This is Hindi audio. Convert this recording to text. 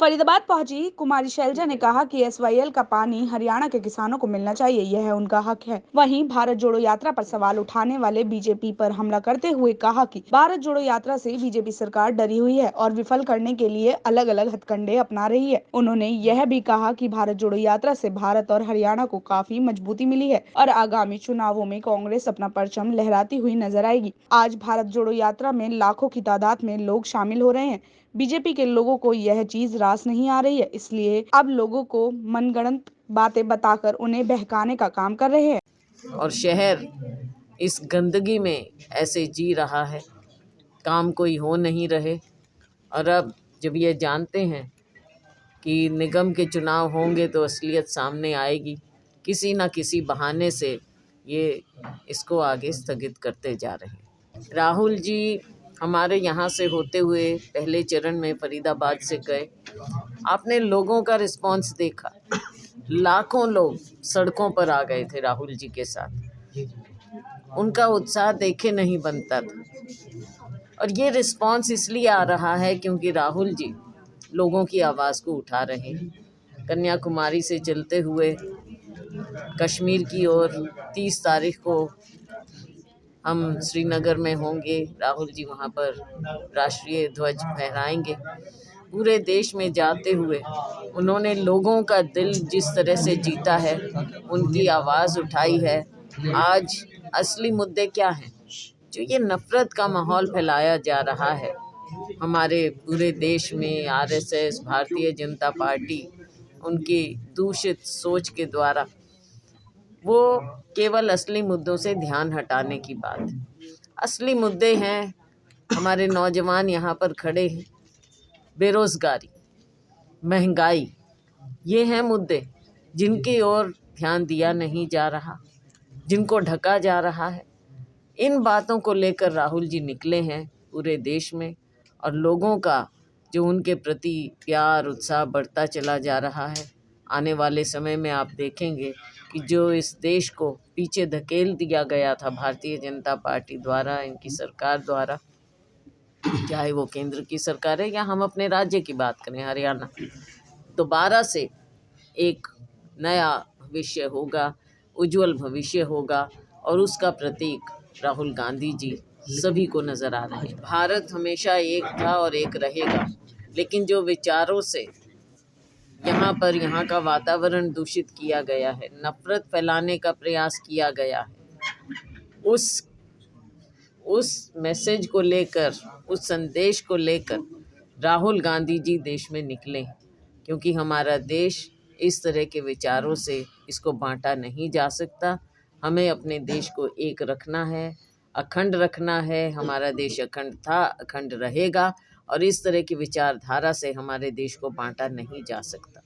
फरीदाबाद पहुंची कुमारी शैलजा ने कहा कि एसवाईएल का पानी हरियाणा के किसानों को मिलना चाहिए, यह उनका हक है। वहीं भारत जोड़ो यात्रा पर सवाल उठाने वाले बीजेपी पर हमला करते हुए कहा कि भारत जोड़ो यात्रा से बीजेपी सरकार डरी हुई है और विफल करने के लिए अलग अलग हथकंडे अपना रही है। उन्होंने यह भी कहा कि भारत जोड़ो यात्रा से भारत और हरियाणा को काफी मजबूती मिली है और आगामी चुनावों में कांग्रेस अपना परचम लहराती हुई नजर आएगी। आज भारत जोड़ो यात्रा में लाखों की तादाद में लोग शामिल हो रहे हैं। बीजेपी के लोगों को यह चीज रास नहीं आ रही है, इसलिए अब लोगों को मनगढ़ंत बातें बताकर उन्हें बहकाने का काम कर रहे हैं। और शहर इस गंदगी में ऐसे जी रहा है, काम कोई हो नहीं रहे। और अब जब ये जानते हैं कि निगम के चुनाव होंगे तो असलियत सामने आएगी, किसी न किसी बहाने से ये इसको आगे स्थगित करते जा रहे हैं। राहुल जी हमारे यहाँ से होते हुए पहले चरण में फरीदाबाद से गए। आपने लोगों का रिस्पांस देखा, लाखों लोग सड़कों पर आ गए थे राहुल जी के साथ। उनका उत्साह देखे नहीं बनता था। और ये रिस्पांस इसलिए आ रहा है क्योंकि राहुल जी लोगों की आवाज़ को उठा रहे हैं। कन्याकुमारी से चलते हुए कश्मीर की ओर 30 तारीख को हम श्रीनगर में होंगे। राहुल जी वहाँ पर राष्ट्रीय ध्वज फहराएंगे। पूरे देश में जाते हुए उन्होंने लोगों का दिल जिस तरह से जीता है, उनकी आवाज़ उठाई है। आज असली मुद्दे क्या हैं? जो ये नफ़रत का माहौल फैलाया जा रहा है हमारे पूरे देश में, आरएसएस, भारतीय जनता पार्टी, उनकी दूषित सोच के द्वारा, वो केवल असली मुद्दों से ध्यान हटाने की बात है। असली मुद्दे हैं, हमारे नौजवान यहाँ पर खड़े हैं, बेरोज़गारी, महंगाई, ये हैं मुद्दे जिनकी ओर ध्यान दिया नहीं जा रहा, जिनको ढका जा रहा है। इन बातों को लेकर राहुल जी निकले हैं पूरे देश में और लोगों का जो उनके प्रति प्यार, उत्साह बढ़ता चला जा रहा है। आने वाले समय में आप देखेंगे कि जो इस देश को पीछे धकेल दिया गया था भारतीय जनता पार्टी द्वारा, इनकी सरकार द्वारा, चाहे वो केंद्र की सरकार है या हम अपने राज्य की बात करें हरियाणा, दोबारा से एक नया भविष्य होगा, उज्जवल भविष्य होगा। और उसका प्रतीक राहुल गांधी जी सभी को नज़र आ रहे हैं। भारत हमेशा एक था और एक रहेगा, लेकिन जो विचारों से यहाँ का वातावरण दूषित किया गया है, नफ़रत फैलाने का प्रयास किया गया है, उस मैसेज को लेकर, उस संदेश को लेकर राहुल गांधी जी देश में निकले हैं। क्योंकि हमारा देश इस तरह के विचारों से इसको बांटा नहीं जा सकता। हमें अपने देश को एक रखना है, अखंड रखना है। हमारा देश अखंड था, अखंड रहेगा और इस तरह की विचारधारा से हमारे देश को बांटा नहीं जा सकता।